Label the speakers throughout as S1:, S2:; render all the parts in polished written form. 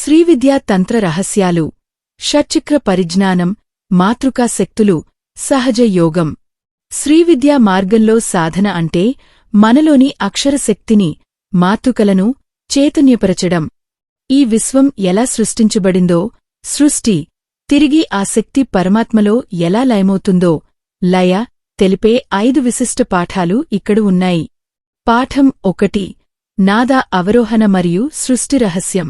S1: శ్రీవిద్యా తంత్ర రహస్యాలు, షట్చక్ర పరిజ్ఞానం, మాతృకా శక్తులు, సహజ యోగం. శ్రీవిద్యా మార్గంలో సాధన అంటే మనలోని అక్షరశక్తిని, మాతృకలను చైతన్యపరచడం. ఈ విశ్వం ఎలా సృష్టించబడిందో, సృష్టి, తిరిగి ఆ శక్తి పరమాత్మలో ఎలా లయమవుతుందో, లయ తెలిపే 5 విశిష్ట పాఠాలు ఇక్కడ ఉన్నాయి. పాఠం 1. నాద అవరోహణ మరియు సృష్టి రహస్యం.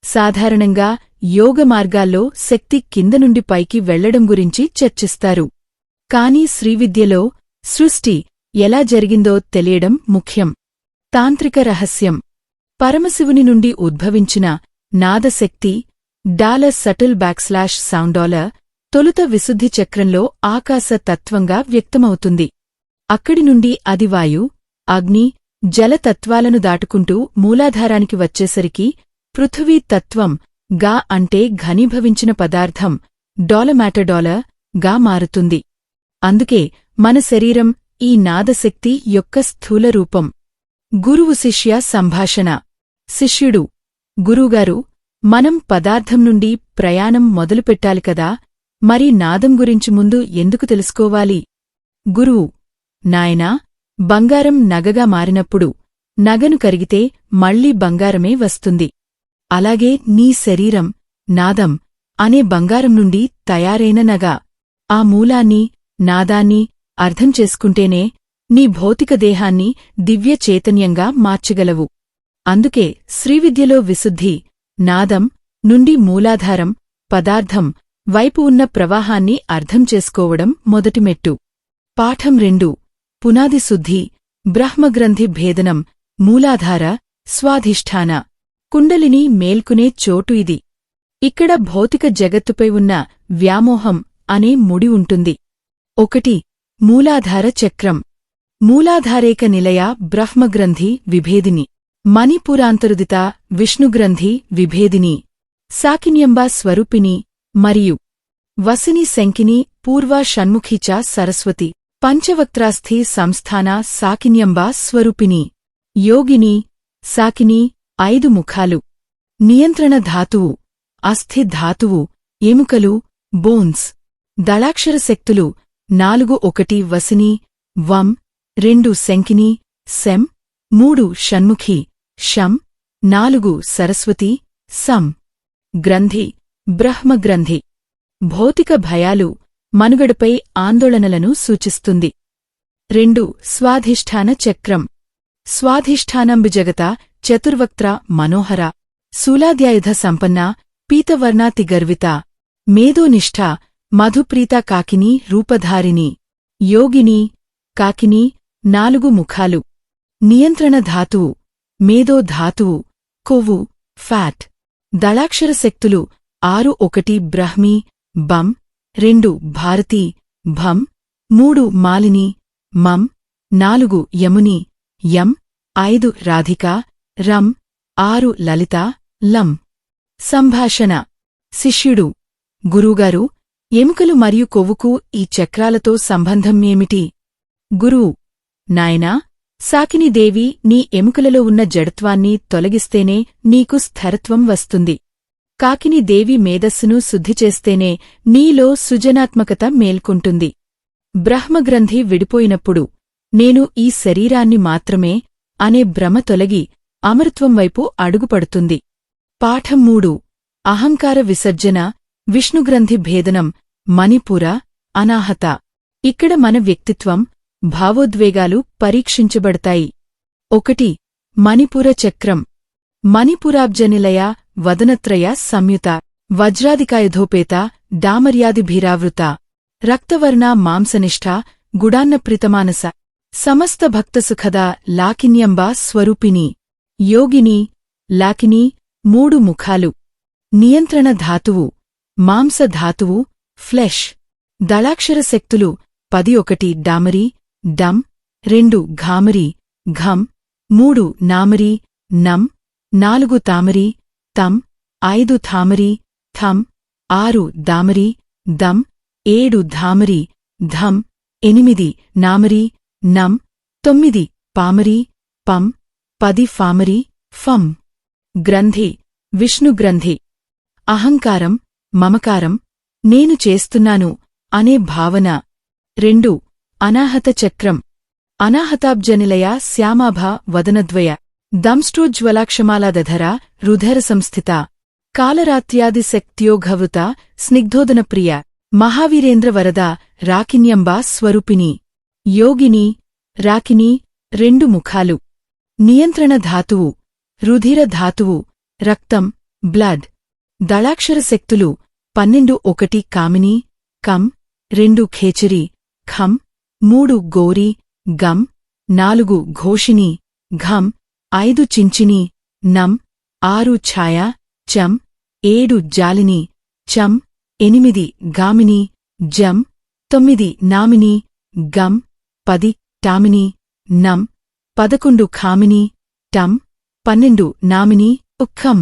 S1: సాధారణంగా యోగ మార్గాల్లో శక్తి కింద నుండి పైకి వెళ్లడం గురించి చర్చిస్తారు. కానీ శ్రీవిద్యలో సృష్టి ఎలా జరిగిందో తెలియడం ముఖ్యం. తాంత్రిక రహస్యం. పరమశివుని నుండి ఉద్భవించిన నాదశక్తి $_సౌండాలర్ తొలుత విశుద్ధి చక్రంలో ఆకాశ తత్వంగా వ్యక్తమవుతుంది. అక్కడి నుండి అది వాయు, అగ్ని, జలతత్వాలను దాటుకుంటూ మూలాధారానికి వచ్చేసరికి పృథివీ తత్వం గా అంటే ఘనీభవించిన పదార్థం $_, గా మారుతుంది. అందుకే మన శరీరం ఈ నాదశక్తి యొక్క స్థూల రూపం. గురువు శిష్య సంభాషణ. శిష్యుడు: గురువుగారు, మనం పదార్థం నుండి ప్రయాణం మొదలుపెట్టాలి కదా, మరి నాదం గురించి ముందు ఎందుకు తెలుసుకోవాలి? గురువు: నాయనా, బంగారం నగగా మారినప్పుడు నగను కరిగితే మళ్లీ బంగారమే వస్తుంది. అలాగే నీ శరీరం నాదం అనే బంగారం నుండి తయారైన నగ. ఆ మూలాన్ని, నాదాన్ని అర్థం చేసుకుంటేనే నీ భౌతిక దేహాన్ని దివ్య చైతన్యంగా మార్చగలవు. అందుకే శ్రీవిద్యలో విశుద్ధి, నాదం నుండి మూలాధారం, పదార్థం వైపు ఉన్న ప్రవాహాన్ని అర్థం చేసుకోవడం మొదటి మెట్టు. పాఠం 2. పునాది శుద్ధి, బ్రహ్మగ్రంథి భేదనం, మూలాధార, స్వాధిష్ఠాన. కుండలిని మేల్కునే చోటు ఇది. ఇక్కడ భౌతిక జగత్తుపై ఉన్న వ్యామోహం అనే ముడి ఉంటుంది. 1. మూలాధార చక్రం. మూలాధారేక నిలయ బ్రహ్మగ్రంథి విభేదిని. మణిపూరాంతరుదిత విష్ణుగ్రంథి విభేదిని. సాకిన్యంబా స్వరూపిణి మరియు వసిని శంకిని పూర్వ షణ్ముఖి చ సరస్వతి. పంచవక్త్రాస్థి సంస్థాన సాకిన్యంబా స్వరూపిణి. యోగిని, సాకిని 5 ముఖాలు. నియంత్రణ ధాతువు, అస్థి ధాతువు, ఎముకలు, బోన్స్. దళాక్షర శక్తులు 4 1 వసిని, వం 2 శంకిని, శం 3 షణ్ముఖి, షం 4 సరస్వతి, సం. గ్రంథి, బ్రహ్మగ్రంథి. భౌతిక భయాలు, మనుగడపై ఆందోళనలను సూచిస్తుంది. 2. స్వాధిష్ఠాన చక్రం. స్వాధిష్ఠానంబిజగత చతుర్వక్త్ర మనోహర. శూలాద్యాయుధ సంపన్న, పీతవర్ణాతిగర్విత. మేధోనిష్ఠ, మధుప్రీత కాకిని రూపధారిణి. యోగిని, కాకిని 4 ముఖాలు. నియంత్రణ ధాతువు, మేధో ధాతువు, కొవ్వు, ఫ్యాట్. దళాక్షర శక్తులు 6 1 బ్రహ్మి, బం 2 భారతి, భం 3 మాలిని, మం 4 యముని, యం 5 రాధిక, రం 6 లలిత, లం. సంభాషణ. శిష్యుడు: గురువుగారు, ఎముకలు మరియు కొవ్వుకు ఈ చక్రాలతో సంబంధం ఏమిటి? గురువు: నాయనా, సాకినీదేవి నీ ఎముకలలో ఉన్న జడత్వాన్ని తొలగిస్తేనే నీకు స్థిరత్వం వస్తుంది. కాకినీదేవి మేధస్సును శుద్ధిచేస్తేనే నీలో సృజనాత్మకత మేల్కొంటుంది. బ్రహ్మగ్రంథి విడిపోయినప్పుడు నేను ఈ శరీరాన్ని మాత్రమే అనే భ్రమ తొలగి అమరత్వం వైపు అడుగుపడుతుంది. పాఠం 3. అహంకార విసర్జన, విష్ణుగ్రంథి భేదనం, మణిపూర, అనాహత. ఇక్కడ మన వ్యక్తిత్వం, భావోద్వేగాలు పరీక్షించబడతాయి. 1. మణిపూర చక్రం. మణిపురాబ్జనిలయ వదనత్రయ సంయుత. వజ్రాదికాయుధోపేత, డామర్యాదిభిరావృత. రక్తవర్ణ మాంసనిష్ఠ, గుడాన్నప్రీతమానస. సమస్త భక్తసుఖద లాకిన్యంబా స్వరూపిణి. యోగిని, లాకిని 3 ముఖాలు. నియంత్రణ ధాతువు, మాంస ధాతువు, ఫ్లెష్. దళాక్షర శక్తులు 10 1 డామరి, డం 2 ఘామరి, ఘం 3 నామరి, నం 4 తామరి, తం 5 థామరి, థం 6 దామరి, దం 7 ధామరి, ధం 8 నామరి, నం 9 పామరి, పం 10 ఫామరి, ఫం. గ్రంథి, విష్ణుగ్రంథి. అహంకారం, మమకారం, నేను చేస్తున్నాను అనే భావన. 2 అనాహత చక్రం. అనాహతాబ్జనిలయ శ్యామాభ వదనద్వయ దంష్ట్రోజ్వలాక్షమాలాదధర రుధర సంస్థిత కాలరాత్యాదిశక్త్యోఘవృత స్నిగ్ధోదనప్రియ మహావీరేంద్ర వరద రాకిన్యంబా స్వరూపిణి. యోగిని, రాకిని 2 ముఖాలు. నియంత్రణ ధాతువు, రుధిర ధాతువు, రక్తం, బ్లడ్. దళాక్షర శక్తులు 12 కామిని, కం, 2 ఖేచరి, ఖం, 3 గోరి, గం, 4 ఘోషిని, ఘం, 5 చించిని, నం, 6 ఛాయ, చం, 7 జాలిని, చం, 8 గామిని, జం, 9 నామిని, గం, 10 టామిని, నం, 11 ఖామిని, టం, 12 నామిని, ఉఖం.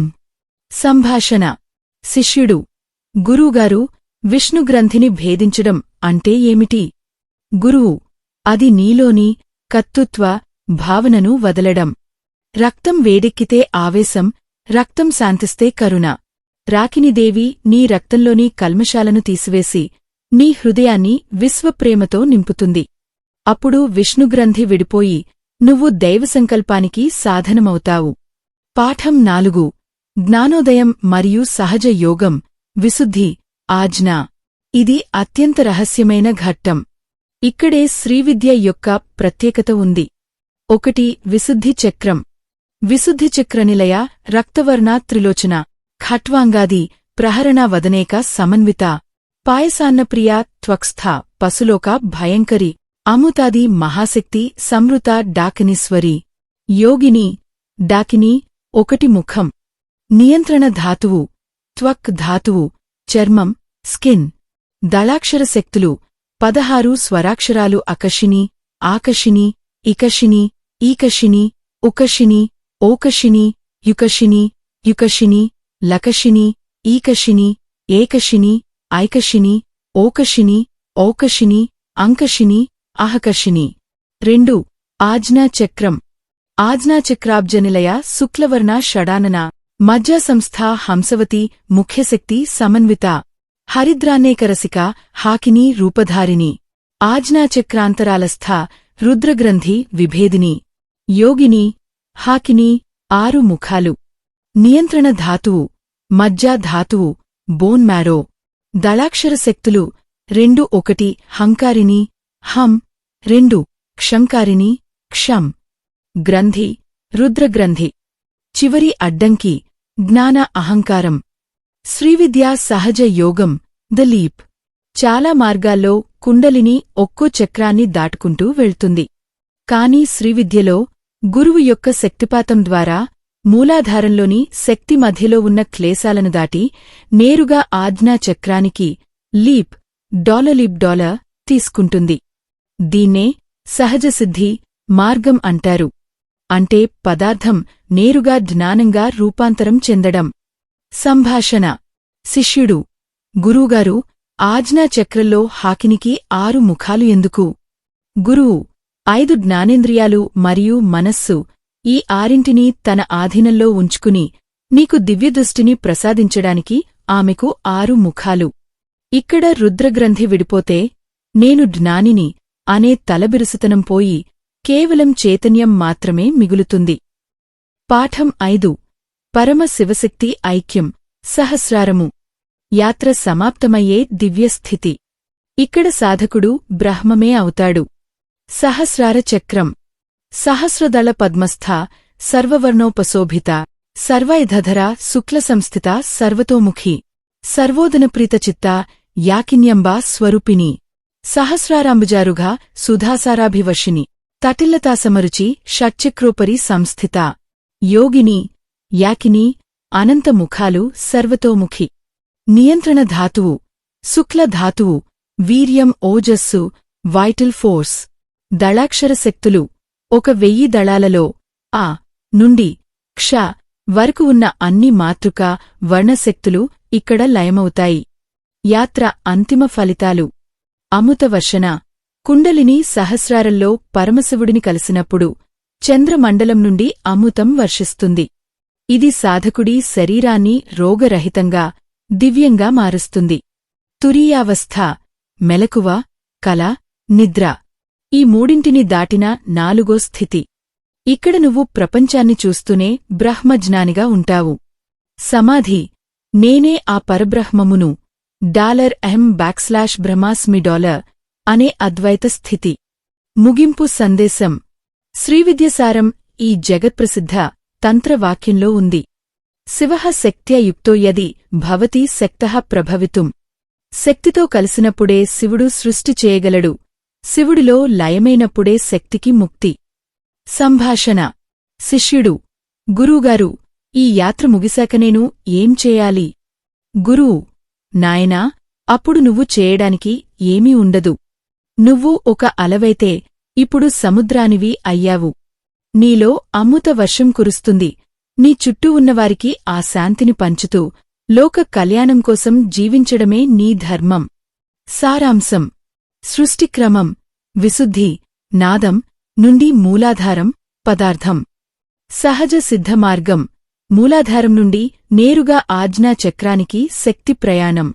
S1: సంభాషణ. శిష్యుడు: గురువుగారు, విష్ణుగ్రంథిని భేదించడం అంటే ఏమిటి? గురువు: అది నీలోని కర్తృత్వ భావనను వదలడం. రక్తం వేడెక్కితే ఆవేశం, రక్తం శాంతిస్తే కరుణ. రాకినిదేవి నీ రక్తంలోని కల్మషాలను తీసివేసి నీ హృదయాన్ని విశ్వప్రేమతో నింపుతుంది. అప్పుడు విష్ణుగ్రంథి విడిపోయి నువ్వు దైవసంకల్పానికి సాధనమవుతావు. పాఠం 4. జ్ఞానోదయం మరియు సహజ యోగం, విశుద్ధి, ఆజ్ఞ. ఇది అత్యంత రహస్యమైన ఘట్టం. ఇక్కడే శ్రీవిద్య యొక్క ప్రత్యేకత ఉంది. 1 విశుద్ధి చక్రం. విశుద్ధి చక్రనిలయ రక్తవర్ణ త్రిలోచన ఖట్వాంగాది ప్రహరణ వదనేక సమన్విత పాయసాన్నప్రియ త్వక్స్థ పశులోక భయంకరి అముతాది మహాశక్తి సంవృత డాకినీశ్వరి. యోగిని, డాకిని 1 ముఖం. నియంత్రణ ధాతువు, త్వక్ ధాతువు, చర్మం, స్కిన్. దళాక్షర శక్తులు 16 స్వరాక్షరాలు అకషిని, ఆకషిని, ఇకషిని, ఈకషిని, ఉకషిని, ఓకషిని, యుకషిని, యుకషిని, లకషిని, ఈకషిని, ఏకషిని, ఐకషిని, ఓకషిని, ఓకషిని, అంకషిని, అహకషిని. 2 ఆజ్ఞాచక్రం. ఆజ్ఞాచక్రాబ్జనిలయ శుక్లవర్ణ షడానన మజ్జాసంస్థ హంసవతి ముఖ్యశక్తి సమన్విత హరిద్రానేకరసిక హాకిని రూపధారిణి. ఆజ్ఞాచక్రాంతరాలస్థ రుద్రగ్రంథి విభేదిని. యోగిని, హాకిని 6 ముఖాలు. నియంత్రణ ధాతువు, మజ్జా ధాతువు, బోన్ మ్యారో. దళాక్షర శక్తులు 2 హంకారిని, హం, 2 క్షంకారిని, క్షం. గ్రంథి, రుద్రగ్రంథి. చివరి అడ్డంకి, జ్ఞాన అహంకారం. శ్రీవిద్యా సహజ యోగం, ద లీప్. చాలా మార్గాల్లో కుండలిని ఒక్కో చక్రాన్ని దాటుకుంటూ వెళ్తుంది. కాని శ్రీవిద్యలో గురువు యొక్క శక్తిపాతం ద్వారా మూలాధారంలోని శక్తి మధ్యలో ఉన్న క్లేశాలను దాటి నేరుగా ఆజ్ఞాచక్రానికి లీప్ డాలర్ తీసుకుంటుంది. దీన్నే సహజసిద్ధి మార్గం అంటారు. అంటే పదార్థం నేరుగా జ్ఞానంగా రూపాంతరం చెందడం. సంభాషణ. శిష్యుడు: గురువుగారు, ఆజ్ఞాచక్రంలో హాకినికి 6 ముఖాలు ఎందుకు? గురువు: 5 జ్ఞానేంద్రియాలు మరియు మనస్సు, ఈ 6 తన ఆధీనంలో ఉంచుకుని నీకు దివ్యదృష్టిని ప్రసాదించడానికి ఆమెకు 6 ముఖాలు. ఇక్కడ రుద్రగ్రంథి విడిపోతే నేను జ్ఞానిని అనే తలబిరుసుతనం పోయి కేవలం చైతన్యం మాత్రమే మిగులుతుంది. పాఠం 5. పరమ శివశక్తి ఐక్యం, సహస్రారము. యాత్ర సమాప్తమయ్యే దివ్యస్థితి. ఇక్కడ సాధకుడు బ్రహ్మమే అవుతాడు. సహస్రార చక్రం. సహస్రదళ పద్మస్థ సర్వవర్ణోపశోభిత సర్వైధధర శుక్లసంస్థిత సర్వతోముఖి సర్వోదనప్రీతచిత్త యాకిన్యంబా స్వరూపిణి. సహస్రారాంబుజారుఘ సుధాసారాభివశిని తటిల్లతాసమరుచి షట్చక్రోపరి సంస్థిత. యోగిని, యాకిని అనంత ముఖాలు సర్వతోముఖి. నియంత్రణ ధాతువు, శుక్ల ధాతువు, వీర్యం, ఓజస్సు, వైటల్ ఫోర్స్. దళాక్షర శక్తులు 1000 దళాలలో ఆ నుండి క్ష వరకు ఉన్న అన్ని మాతృక వర్ణశక్తులు ఇక్కడ లయమవుతాయి. యాత్ర అంతిమ ఫలితాలు. అమృతవర్షణ. కుండలిని సహస్రారంలో పరమశివుడిని కలిసినప్పుడు చంద్రమండలం నుండి అమృతం వర్షిస్తుంది. ఇది సాధకుడి శరీరాన్ని రోగరహితంగా దివ్యంగా మారుస్తుంది. తురీయావస్థ, మెలకువ, కల, నిద్ర ఈ మూడింటిని దాటిన నాలుగో స్థితి. ఇక్కడ నువ్వు ప్రపంచాన్ని చూస్తూనే బ్రహ్మజ్ఞానిగా ఉంటావు. సమాధి, నేనే ఆ పరబ్రహ్మమును $బ్యాక్స్లాష్ $బ్రహ్మాస్మి అనే అద్వైత స్థితి. ముగింపు సందేశం. శ్రీవిద్యసారం ఈ జగత్ప్రసిద్ధ తంత్రవాక్యంలో ఉంది. శివః శక్త్యా యుక్తో యది భవతి శక్తః ప్రభవితుం. శక్తితో కలిసినప్పుడే శివుడు సృష్టి చేయగలడు. శివుడిలో లయమైనప్పుడే శక్తికి ముక్తి. సంభాషణ. శిష్యుడు: గురూగారు, ఈ యాత్ర ముగిశాక నేను ఏం చేయాలి? గురువు: నాయనా, అప్పుడు నువ్వు చేయడానికి ఏమీ ఉండదు. నువ్వు ఒక అలవైతే ఇప్పుడు సముద్రానివి అయ్యావు. నీలో అమృత వర్షం కురుస్తుంది. నీ చుట్టూ ఉన్నవారికి ఆ శాంతిని పంచుతూ లోక కళ్యాణం కోసం జీవించడమే నీ ధర్మం. సారాంశం. సృష్టిక్రమం, విశుద్ధి, నాదం నుండి మూలాధారం, పదార్థం. సహజ సిద్ధ మార్గం, మూలాధారం నుండి నేరుగా ఆజ్ఞా చక్రానికి శక్తి ప్రయాణం.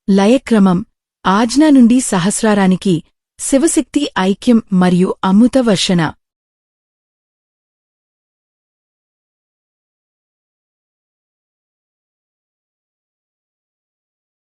S1: లయక్రమం, ఆజ్ఞా నుండి సహస్రారానికి శివశక్తి ఐక్యం మరియు అమృత వర్షణ.